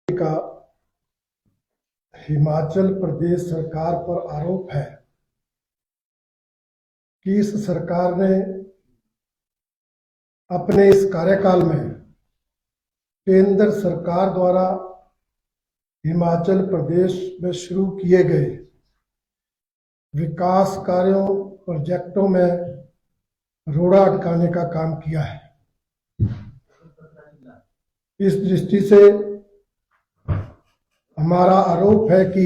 का हिमाचल प्रदेश सरकार पर आरोप है कि इस सरकार ने अपने इस कार्यकाल में केंद्र सरकार द्वारा हिमाचल प्रदेश में शुरू किए गए विकास कार्यों प्रोजेक्टों में रोड़ा अटकाने का काम किया है। इस दृष्टि से हमारा आरोप है कि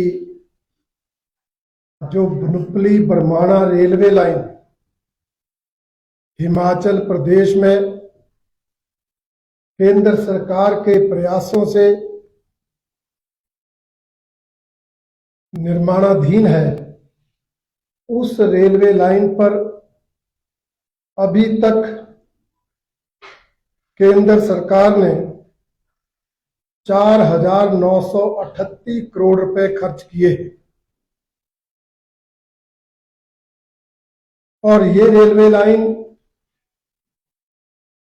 जो बुनुपली बरमाणा रेलवे लाइन हिमाचल प्रदेश में केंद्र सरकार के प्रयासों से निर्माणाधीन है, उस रेलवे लाइन पर अभी तक केंद्र सरकार ने 4,938 करोड़ रुपए खर्च किए हैं और ये रेलवे लाइन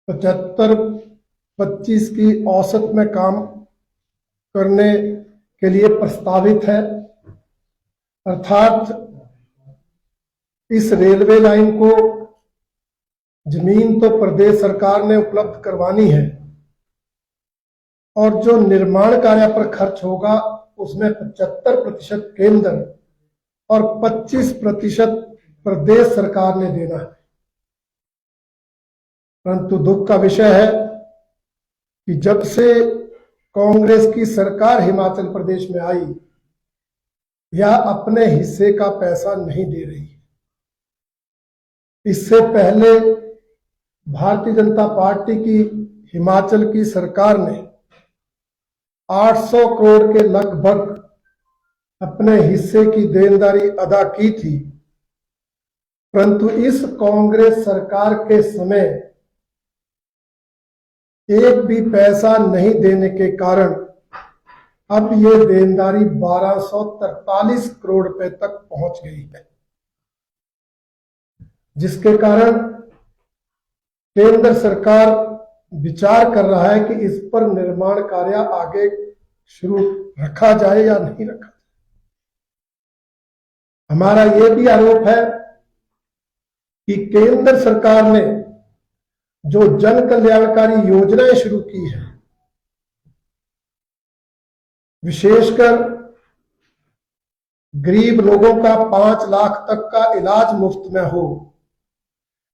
75-25 की औसत में काम करने के लिए प्रस्तावित है। अर्थात इस रेलवे लाइन को जमीन तो प्रदेश सरकार ने उपलब्ध करवानी है और जो निर्माण कार्य पर खर्च होगा उसमें 75% केंद्र और 25% प्रदेश सरकार ने देना है। परंतु दुख का विषय है कि जब से कांग्रेस की सरकार हिमाचल प्रदेश में आई, यह अपने हिस्से का पैसा नहीं दे रही है। इससे पहले भारतीय जनता पार्टी की हिमाचल की सरकार ने 800 करोड़ के लगभग अपने हिस्से की देनदारी अदा की थी, परंतु इस कांग्रेस सरकार के समय एक भी पैसा नहीं देने के कारण अब ये देनदारी 1243 करोड़ रुपए तक पहुंच गई है, जिसके कारण केंद्र सरकार विचार कर रहा है कि इस पर निर्माण कार्य आगे शुरू रखा जाए या नहीं रखा जाए। हमारा यह भी आरोप है कि केंद्र सरकार ने जो जन कल्याणकारी योजनाएं शुरू की है, विशेषकर गरीब लोगों का 5 लाख तक का इलाज मुफ्त में हो,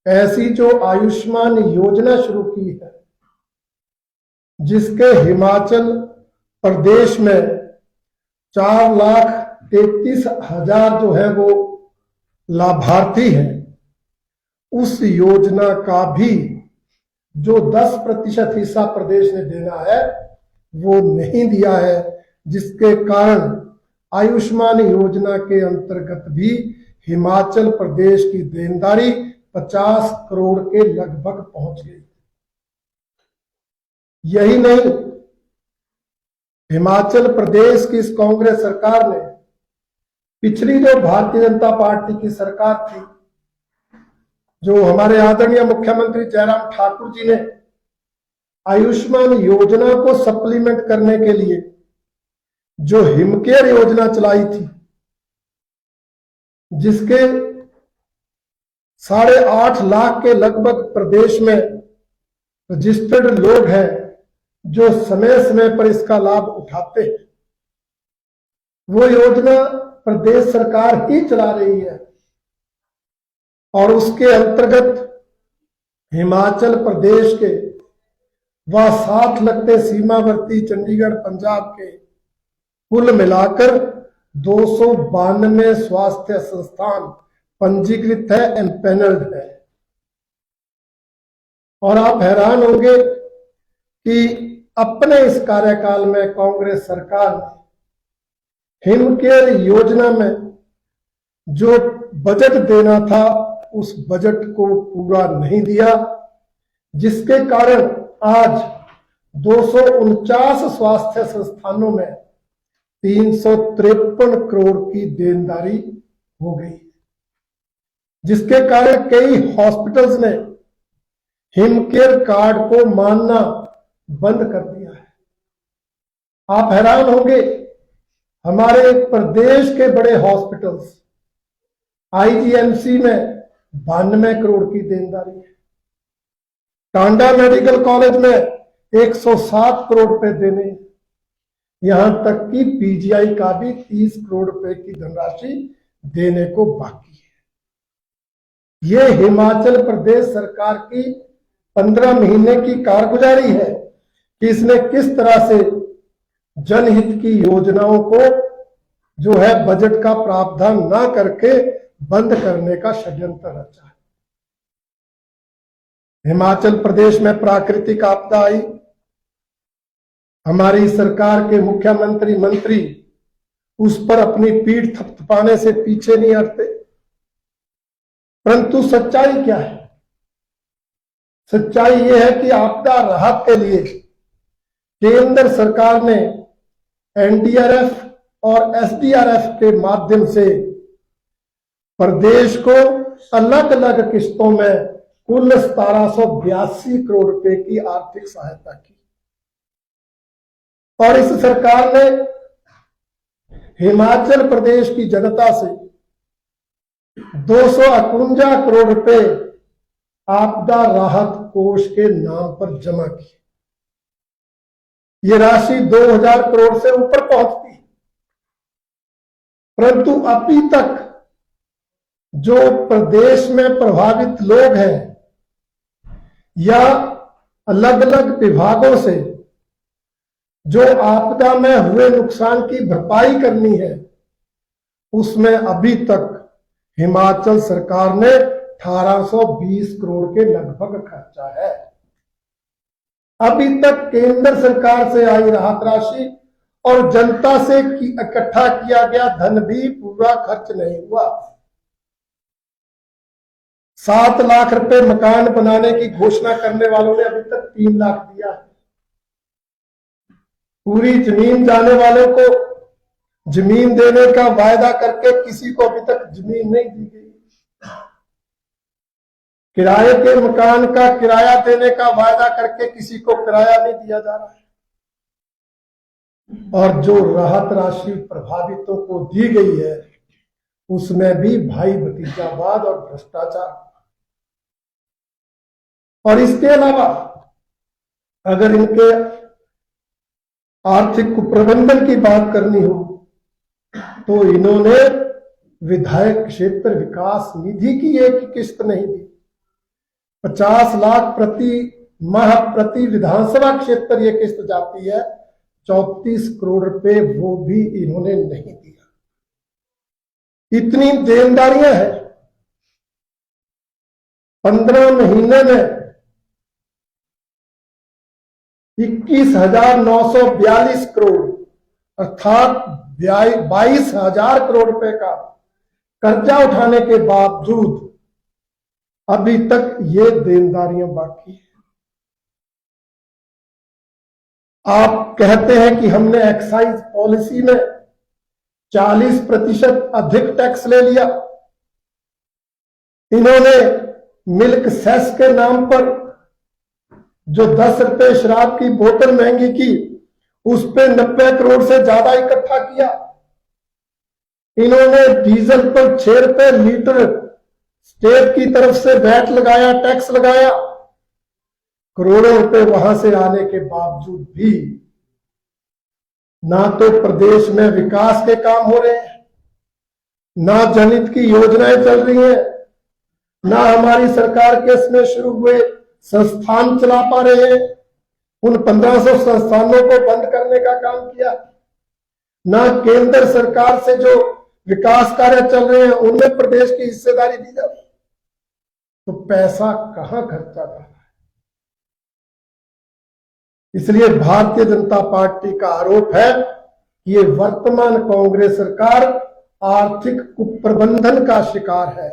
ऐसी जो आयुष्मान योजना शुरू की है, जिसके हिमाचल प्रदेश में 4,33,000 जो है वो लाभार्थी हैं, उस योजना का भी जो 10% हिस्सा प्रदेश ने देना है वो नहीं दिया है, जिसके कारण आयुष्मान योजना के अंतर्गत भी हिमाचल प्रदेश की देनदारी 50 करोड़ के लगभग पहुंच गई। यही नहीं, हिमाचल प्रदेश की इस कांग्रेस सरकार ने पिछली जो भारतीय जनता पार्टी की सरकार थी, जो हमारे आदरणीय मुख्यमंत्री जयराम ठाकुर जी ने आयुष्मान योजना को सप्लीमेंट करने के लिए जो हिमकेयर योजना चलाई थी, जिसके 8.5 लाख के लगभग प्रदेश में रजिस्टर्ड लोग हैं जो समय समय पर इसका लाभ उठाते हैं, वो योजना प्रदेश सरकार ही चला रही है और उसके अंतर्गत हिमाचल प्रदेश के व साथ लगते सीमावर्ती चंडीगढ़ पंजाब के कुल मिलाकर 292 स्वास्थ्य संस्थान पंजीकृत है, एम्पैनल्ड है। और आप हैरान होंगे कि अपने इस कार्यकाल में कांग्रेस सरकार ने हिमकेयर योजना में जो बजट देना था उस बजट को पूरा नहीं दिया, जिसके कारण आज 249 स्वास्थ्य संस्थानों में 353 करोड़ की देनदारी हो गई, जिसके कारण कई हॉस्पिटल्स ने हिमकेयर कार्ड को मानना बंद कर दिया है। आप हैरान होंगे, हमारे प्रदेश के बड़े हॉस्पिटल्स आईजीएमसी में 92 करोड़ की देनदारी है। टांडा मेडिकल कॉलेज में 107 करोड़ रुपए देने, यहां तक कि पीजीआई का भी 30 करोड़ रुपए की धनराशि देने को बाकी है। ये हिमाचल प्रदेश सरकार की 15 महीने की कारगुजारी है कि इसने किस तरह से जनहित की योजनाओं को जो है बजट का प्रावधान ना करके बंद करने का षड्यंत्र रचा है। हिमाचल प्रदेश में प्राकृतिक आपदा आई, हमारी सरकार के मुख्यमंत्री मंत्री उस पर अपनी पीठ थपथपाने से पीछे नहीं हटते। परंतु सच्चाई क्या है? सच्चाई यह है कि आपदा राहत के लिए केंद्र सरकार ने एनडीआरएफ और एसडीआरएफ के माध्यम से प्रदेश को अलग अलग किस्तों में कुल 1782 करोड़ रुपए की आर्थिक सहायता की। और इस सरकार ने हिमाचल प्रदेश की जनता से 251 करोड़ रुपए आपदा राहत कोष के नाम पर जमा की। ये राशि 2000 करोड़ से ऊपर पहुंचती, परंतु अभी तक जो प्रदेश में प्रभावित लोग हैं या अलग अलग विभागों से जो आपदा में हुए नुकसान की भरपाई करनी है, उसमें अभी तक हिमाचल सरकार ने 1820 करोड़ के लगभग खर्चा है। अभी तक केंद्र सरकार से आई राहत राशि और जनता से इकट्ठा किया गया धन भी पूरा खर्च नहीं हुआ। 7 लाख रुपए मकान बनाने की घोषणा करने वालों ने अभी तक 3 लाख दिया है। पूरी जमीन जाने वालों को जमीन देने का वायदा करके किसी को अभी तक जमीन नहीं दी गई। किराए के मकान का किराया देने का वायदा करके किसी को किराया नहीं दिया जा रहा है। और जो राहत राशि प्रभावितों को दी गई है उसमें भी भाई भतीजावाद और भ्रष्टाचार। और इसके अलावा अगर इनके आर्थिक कुप्रबंधन की बात करनी हो तो इन्होंने विधायक क्षेत्र विकास निधि की एक किस्त नहीं दी। 50 लाख प्रति माह प्रति विधानसभा क्षेत्र ये किस्त जाती है, 34 करोड़ रुपए वो भी इन्होंने नहीं दिया। इतनी देनदारियां हैं। 15 महीने में 21,942 करोड़ अर्थात 22,000 करोड़ रुपए का कर्जा उठाने के बावजूद अभी तक ये देनदारियां बाकी है। आप कहते हैं कि हमने एक्साइज पॉलिसी में 40% अधिक टैक्स ले लिया। इन्होंने मिल्क सेस के नाम पर जो 10 रुपए शराब की बोतल महंगी की, उस पे 90 करोड़ से ज्यादा इकट्ठा किया। इन्होंने डीजल पर 6 रुपए लीटर स्टेट की तरफ से वैट लगाया, टैक्स लगाया। करोड़ों रुपए वहां से आने के बावजूद भी ना तो प्रदेश में विकास के काम हो रहे हैं, ना जनहित की योजनाएं चल रही हैं, ना हमारी सरकार के इसमें शुरू हुए संस्थान चला पा रहे हैं। उन 1500 संस्थानों को बंद करने का काम किया। ना केंद्र सरकार से जो विकास कार्य चल रहे हैं उनमें प्रदेश की हिस्सेदारी दी जाती, तो पैसा कहां खर्चा जा रहा है। इसलिए भारतीय जनता पार्टी का आरोप है कि ये वर्तमान कांग्रेस सरकार आर्थिक कुप्रबंधन का शिकार है।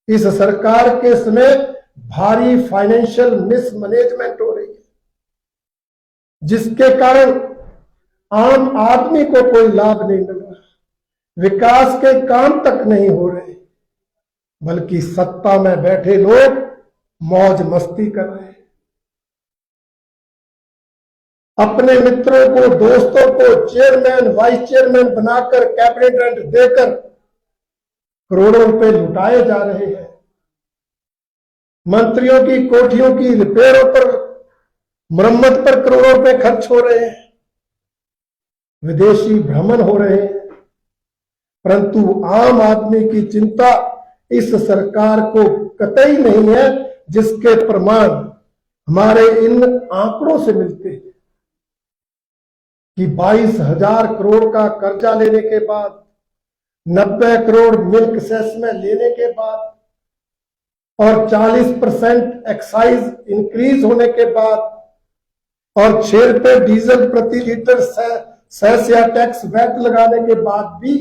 इस सरकार के समय भारी फाइनेंशियल मिसमैनेजमेंट हो रही है, जिसके कारण आम आदमी को कोई लाभ नहीं मिल रहा, विकास के काम तक नहीं हो रहे, बल्कि सत्ता में बैठे लोग मौज मस्ती कर रहे हैं। अपने मित्रों को, दोस्तों को चेयरमैन, वाइस चेयरमैन बनाकर कैबिनेट रेंट देकर करोड़ों रुपए लुटाए जा रहे हैं। मंत्रियों की कोठियों की रिपेयरों पर, मरम्मत पर करोड़ों रुपए खर्च हो रहे हैं, विदेशी भ्रमण हो रहे हैं, परंतु आम आदमी की चिंता इस सरकार को कतई नहीं है, जिसके प्रमाण हमारे इन आंकड़ों से मिलते हैं कि 22,000 करोड़ का कर्जा लेने के बाद, 90 करोड़ मिल्क सेस में लेने के बाद और 40% एक्साइज इंक्रीज होने के बाद और 6 रुपए डीजल प्रति लीटर सेस या टैक्स वैट लगाने के बाद भी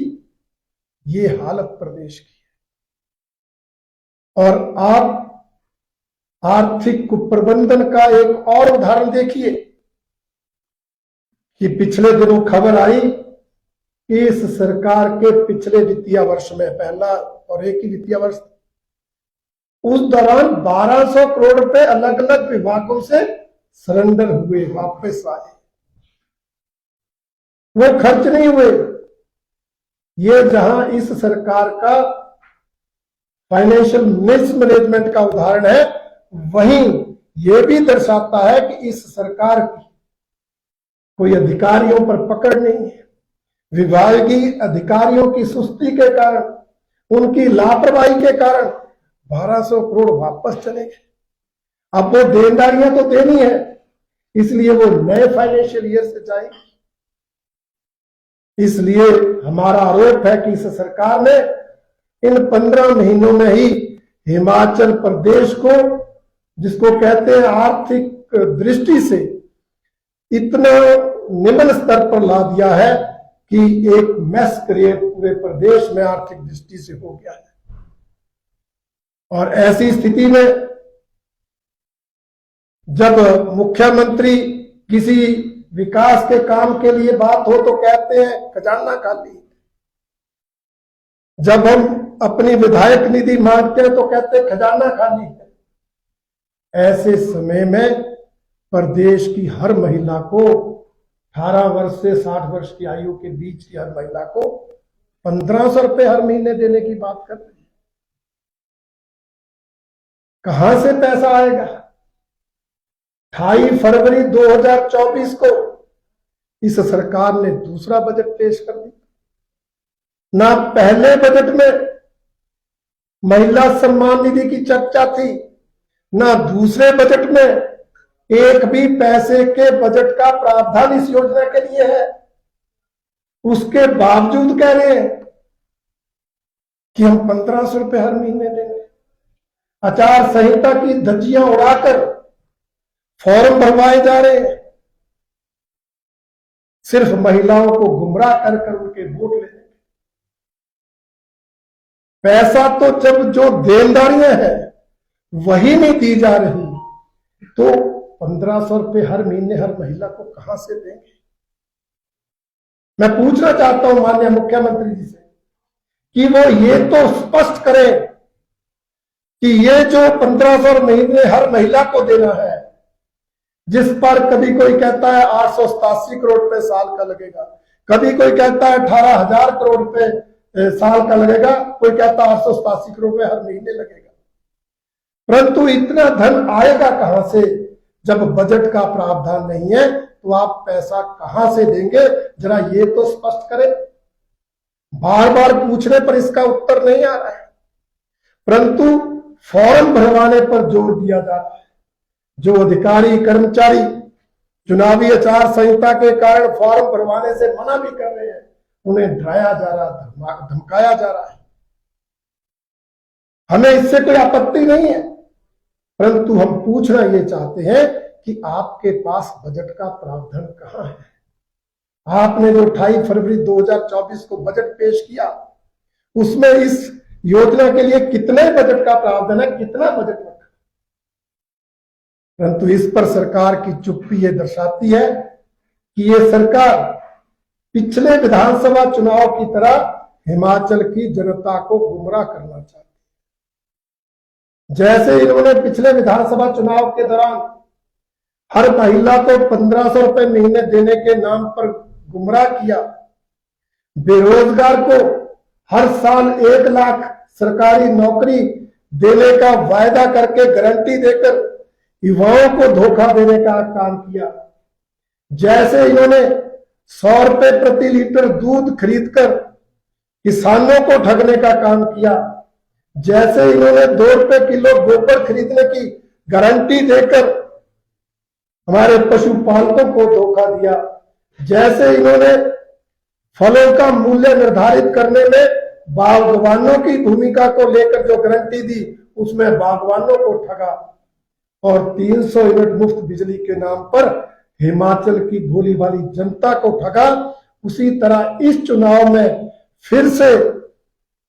ये हालत प्रदेश की है। और आप आर्थिक कुप्रबंधन का एक और उदाहरण देखिए कि पिछले दिनों खबर आई कि इस सरकार के पिछले वित्तीय वर्ष में, पहला और एक ही वित्तीय वर्ष, उस दौरान 1200 करोड़ रुपए अलग अलग विभागों से सरेंडर हुए, वापस आए, वो खर्च नहीं हुए। ये जहां इस सरकार का फाइनेंशियल मिसमैनेजमेंट का उदाहरण है, वहीं यह भी दर्शाता है कि इस सरकार की कोई अधिकारियों पर पकड़ नहीं है। विभागीय अधिकारियों की सुस्ती के कारण, उनकी लापरवाही के कारण 1200 करोड़ वापस चले गए। अब वो देनदारियां तो देनी है, इसलिए वो नए फाइनेंशियल ईयर से जाएगी। इसलिए हमारा आरोप है कि इस सरकार ने इन 15 महीनों में ही हिमाचल प्रदेश को, जिसको कहते हैं आर्थिक दृष्टि से इतना निम्न स्तर पर ला दिया है कि एक मैस क्रिएट पूरे प्रदेश में आर्थिक दृष्टि से हो गया है। और ऐसी स्थिति में जब मुख्यमंत्री किसी विकास के काम के लिए बात हो तो कहते हैं खजाना खाली, जब हम अपनी विधायक निधि मांगते हैं तो कहते हैं खजाना खाली है। ऐसे समय में प्रदेश की हर महिला को, 18 वर्ष से 60 वर्ष की आयु के बीच की हर महिला को 1500 रुपए हर महीने देने की बात कर रहे हैं। कहां से पैसा आएगा? 28 फरवरी 2024 को इस सरकार ने दूसरा बजट पेश कर दिया। ना पहले बजट में महिला सम्मान निधि की चर्चा थी, ना दूसरे बजट में एक भी पैसे के बजट का प्रावधान इस योजना के लिए है। उसके बावजूद कह रहे हैं कि हम 1500 रुपए हर महीने देंगे। आचार संहिता की धज्जियां उड़ाकर फॉर्म भरवाए जा रहे हैं, सिर्फ महिलाओं को गुमराह कर कर उनके वोट लेने। पैसा तो जब जो देनदारियां हैं वही नहीं दी जा रही, तो 1500 रुपए हर महीने हर महिला को कहां से देंगे? मैं पूछना चाहता हूं माननीय मुख्यमंत्री जी से कि वो ये तो स्पष्ट करें कि ये जो 1500 महीने हर महिला को देना है, जिस पर कभी कोई कहता है 887 करोड़ रुपए साल का लगेगा, कभी कोई कहता है 18,000 करोड़ रुपए साल का लगेगा, कोई कहता है 887 करोड़ रुपए हर महीने लगेगा। परंतु इतना धन आएगा कहां से जब बजट का प्रावधान नहीं है? तो आप पैसा कहां से देंगे? जरा ये तो स्पष्ट करें। बार बार पूछने पर इसका उत्तर नहीं आ रहा है, परंतु फॉर्म भरवाने पर जोर दिया जा रहा है। जो अधिकारी कर्मचारी चुनावी आचार संहिता के कारण फॉर्म भरवाने से मना भी कर रहे हैं, उन्हें डराया जा रहा, धमकाया जा रहा है। हमें इससे कोई आपत्ति नहीं है, परंतु हम पूछना ये चाहते हैं कि आपके पास बजट का प्रावधान कहां है? आपने जो 28 फरवरी 2024 को बजट पेश किया, उसमें इस योजना के लिए कितने बजट का प्रावधान है, कितना बजट रखा? परंतु इस पर सरकार की चुप्पी ये दर्शाती है कि ये सरकार पिछले विधानसभा चुनाव की तरह हिमाचल की जनता को गुमराह करना चाहती है। जैसे इन्होंने पिछले विधानसभा चुनाव के दौरान हर महिला को 1500 रुपए महीने देने के नाम पर गुमराह किया। बेरोजगार को हर साल 1 लाख सरकारी नौकरी देने का वायदा करके गारंटी देकर युवाओं को धोखा देने का काम किया। जैसे इन्होंने 100 रुपए प्रति लीटर दूध खरीदकर किसानों को ठगने का काम किया, जैसे इन्होंने 2 रुपए किलो गोबर खरीदने की गारंटी देकर हमारे पशुपालकों को धोखा दिया, जैसे इन्होंने फलों का मूल्य निर्धारित करने में बागवानों की भूमिका को लेकर जो गारंटी दी उसमें बागवानों को ठगा, और 300 यूनिट मुफ्त बिजली के नाम पर हिमाचल की भोली भाली जनता को ठगा। उसी तरह इस चुनाव में फिर से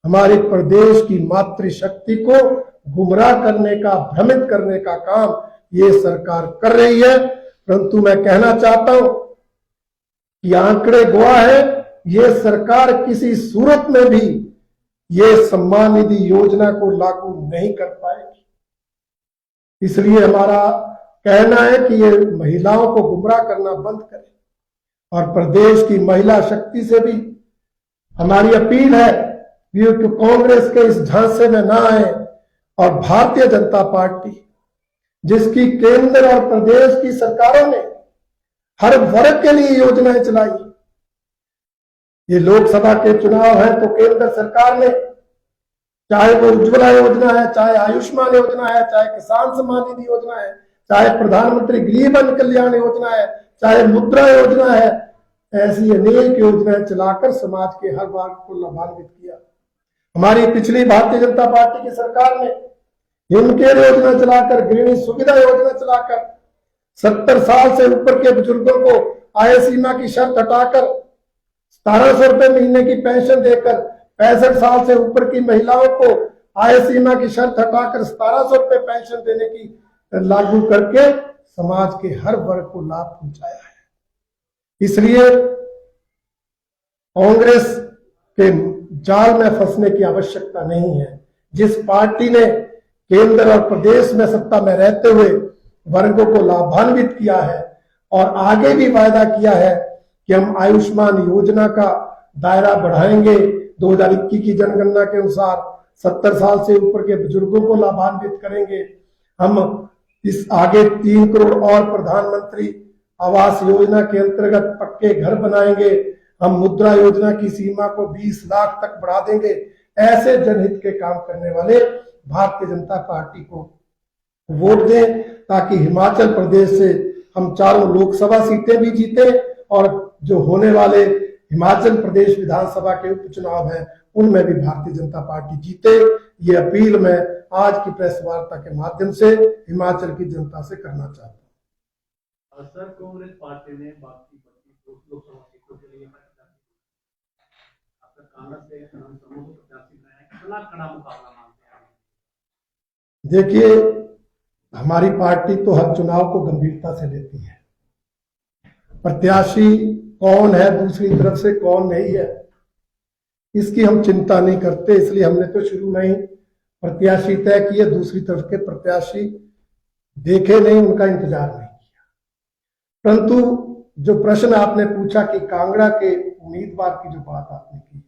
हमारे प्रदेश की मातृशक्ति को गुमराह करने का, भ्रमित करने का काम ये सरकार कर रही है। परंतु मैं कहना चाहता हूं कि आंकड़े गवाह है, ये सरकार किसी सूरत में भी ये सम्मान निधि योजना को लागू नहीं कर पाएगी। इसलिए हमारा कहना है कि ये महिलाओं को गुमराह करना बंद करें, और प्रदेश की महिला शक्ति से भी हमारी अपील है कि कांग्रेस के इस झांसे में ना आए, और भारतीय जनता पार्टी जिसकी केंद्र और प्रदेश की सरकारों ने हर वर्ग के लिए योजनाएं चलाई। ये लोकसभा के चुनाव है तो केंद्र सरकार ने, चाहे वो उज्ज्वला योजना है, चाहे आयुष्मान योजना है, चाहे किसान सम्मान निधि योजना है, चाहे प्रधानमंत्री गरीब कल्याण योजना है, चाहे मुद्रा योजना है, ऐसी अनेक योजनाएं चलाकर समाज के हर वर्ग को लाभान्वित किया। हमारी पिछली भारतीय जनता पार्टी की सरकार ने हिमकेयर योजना चलाकर, गृहिणी सुविधा योजना चलाकर 70 साल से ऊपर के बुजुर्गों को आय सीमा की शर्त हटाकर 1700 रुपए महीने की पेंशन देकर, 65 साल से ऊपर की महिलाओं को आय सीमा की शर्त हटाकर 1700 रुपए पेंशन देने की लागू करके समाज के हर वर्ग को लाभ पहुंचाया है। इसलिए कांग्रेस के जाल में फंसने की आवश्यकता नहीं है। जिस पार्टी ने केंद्र और प्रदेश में सत्ता में रहते हुए वर्गों को लाभान्वित किया है और आगे भी वायदा किया है कि हम आयुष्मान योजना का दायरा बढ़ाएंगे, 2021 की जनगणना के अनुसार 70 साल से ऊपर के बुजुर्गों को लाभान्वित करेंगे। हम इस आगे 3 करोड़ और प्रधानमंत्री आवास योजना के अंतर्गत पक्के घर बनाएंगे। हम मुद्रा योजना की सीमा को 20 लाख तक बढ़ा देंगे। ऐसे जनहित के काम करने वाले भारतीय जनता पार्टी को वोट दें, ताकि हिमाचल प्रदेश से हम 4 लोकसभा सीटें भी जीते, और जो होने वाले हिमाचल प्रदेश विधानसभा के उपचुनाव हैं उनमें भी भारतीय जनता पार्टी जीते। ये अपील मैं आज की प्रेस वार्ता के माध्यम से हिमाचल की जनता से करना चाहता हूँ। सर, कांग्रेस पार्टी ने बाकी लोकसभा सीटों के लिए कांग्रेस से कितना कड़ा मुकाबला मानते हैं? देखिए, हमारी पार्टी तो हर चुनाव को गंभीरता से लेती है। प्रत्याशी कौन है, दूसरी तरफ से कौन नहीं है, इसकी हम चिंता नहीं करते। इसलिए हमने तो शुरू में ही प्रत्याशी तय किए, दूसरी तरफ के प्रत्याशी देखे नहीं, उनका इंतजार नहीं किया। परंतु जो प्रश्न आपने पूछा कि कांगड़ा के उम्मीदवार की जो बात आपने की है,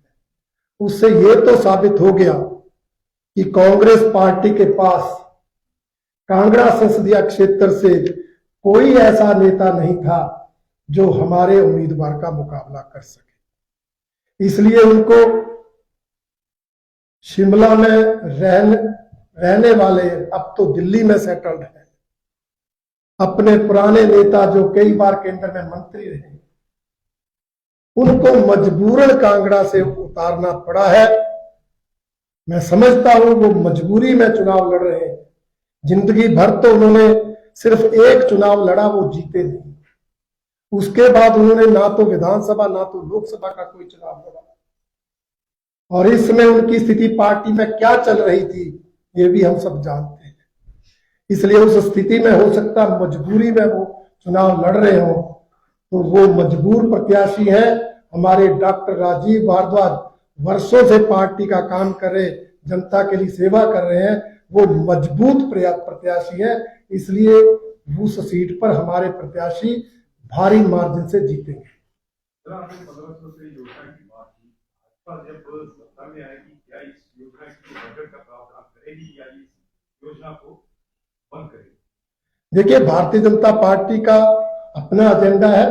उससे ये तो साबित हो गया कि कांग्रेस पार्टी के पास कांगड़ा संसदीय क्षेत्र से कोई ऐसा नेता नहीं था जो हमारे उम्मीदवार का मुकाबला कर सके। इसलिए उनको शिमला में रहने वाले, अब तो दिल्ली में सेटल्ड है, अपने पुराने नेता जो कई बार केंद्र में मंत्री रहे, उनको मजबूरन कांगड़ा से उतारना पड़ा है। मैं समझता हूं वो मजबूरी में चुनाव लड़ रहे हैं। जिंदगी भर तो उन्होंने सिर्फ एक चुनाव लड़ा, वो जीते नहीं। उसके बाद उन्होंने ना तो विधानसभा ना तो लोकसभा का कोई चुनाव लड़ा, और इस समय उनकी स्थिति पार्टी में क्या चल रही थी ये भी हम सब जानते हैं। इसलिए उस स्थिति में हो सकता मजबूरी में वो चुनाव लड़ रहे हो, तो वो मजबूर प्रत्याशी हैं। हमारे डॉक्टर राजीव भारद्वाज वर्षों से पार्टी का काम कर रहे, जनता के लिए सेवा कर रहे हैं, वो मजबूत प्रत्याशी हैं। इसलिए उस सीट पर हमारे प्रत्याशी भारी मार्जिन से जीतेंगे। सर, आपने 1500 से योजना की बात की, भाजपा जब सत्ता में आएगी क्या इस योजना की बजट का प्रावधान करेगी या इस योजना को बंद करेगी? देखिए, भारतीय जनता पार्टी का अपना एजेंडा है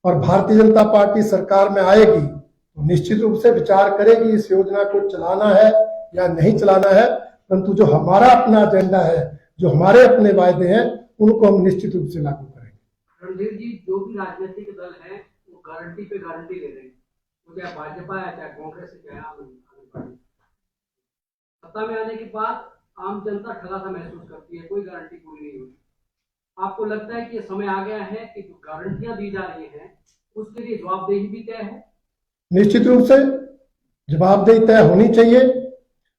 और भारतीय जनता पार्टी सरकार में आएगी तो निश्चित रूप से विचार करेगी इस योजना को चलाना है या नहीं चलाना है, परंतु जो हमारा अपना एजेंडा है, जो हमारे अपने वायदे हैं, उनको हम निश्चित रूप से लागू करेंगे। रणधीर जी, जो भी राजनीतिक दल है वो गारंटी पे गारंटी ले रहे हैं, वो चाहे भाजपा है, चाहे कांग्रेस है, चाहे आम आदमी पार्टी। सत्ता में आने के बाद आम जनता ठगा सा महसूस करती है, कोई गारंटी पूरी नहीं हुई। आपको लगता है कि ये समय आ गया है कि जो गारंटियां दी जा रही हैं उसके लिए जवाबदेही भी तय हो? निश्चित रूप से जवाबदेही तय होनी चाहिए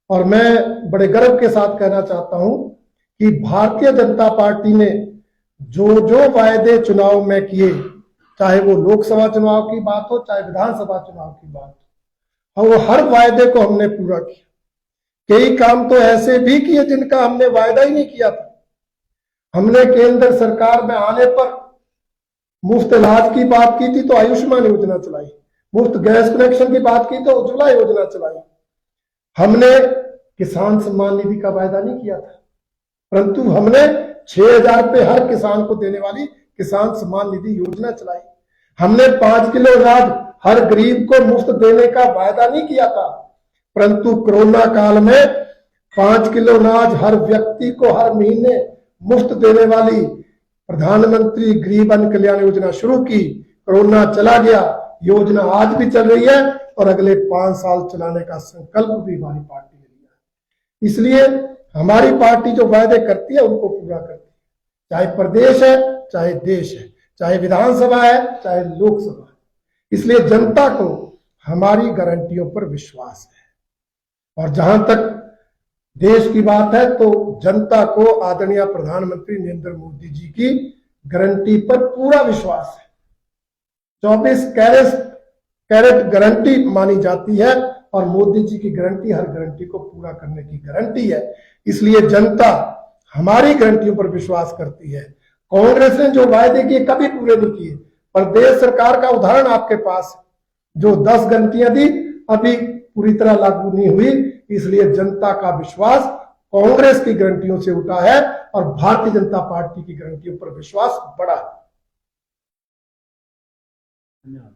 और मैं बड़े गर्व के साथ कहना चाहता हूं कि भारतीय जनता पार्टी ने जो जो वायदे चुनाव में किए, चाहे वो लोकसभा चुनाव की बात हो, चाहे विधानसभा चुनाव की बात हो, और वो हर वायदे को हमने पूरा किया। कई काम तो ऐसे भी किए जिनका हमने वायदा ही नहीं किया था। हमने केंद्र सरकार में आने पर मुफ्त इलाज की बात की थी तो आयुष्मान योजना चलाई, मुफ्त गैस कनेक्शन की बात की तो उज्ज्वला योजना चलाई। हमने किसान सम्मान निधि का वायदा नहीं किया था, परंतु हमने 6,000 रुपए हर किसान को देने वाली किसान सम्मान निधि योजना चलाई। हमने 5 किलो अनाज हर गरीब को मुफ्त देने का वायदा नहीं किया था, परंतु कोरोना काल में 5 किलो अनाज हर व्यक्ति को हर महीने मुफ्त देने वाली प्रधानमंत्री गरीब अन्न कल्याण योजना शुरू की। कोरोना चला गया, योजना आज भी चल रही है और अगले 5 साल चलाने का संकल्प भी हमारी पार्टी ने लिया है। इसलिए हमारी पार्टी जो वायदे करती है उनको पूरा करती है, चाहे प्रदेश है, चाहे देश है, चाहे विधानसभा है, चाहे लोकसभा है। इसलिए जनता को हमारी गारंटियों पर विश्वास है और जहां तक देश की बात है तो जनता को आदरणीय प्रधानमंत्री नरेंद्र मोदी जी की गारंटी पर पूरा विश्वास है। 24 कैरेट गारंटी मानी जाती है और मोदी जी की गारंटी हर गारंटी को पूरा करने की गारंटी है। इसलिए जनता हमारी गारंटियों पर विश्वास करती है। कांग्रेस ने जो वायदे किए कभी पूरे नहीं किए। प्रदेश सरकार का उदाहरण आपके पास, जो 10 गारंटियां दी अभी पूरी तरह लागू नहीं हुई। इसलिए जनता का विश्वास कांग्रेस की गारंटियों से उठा है और भारतीय जनता पार्टी की गारंटियों पर विश्वास बढ़ा है। धन्यवाद।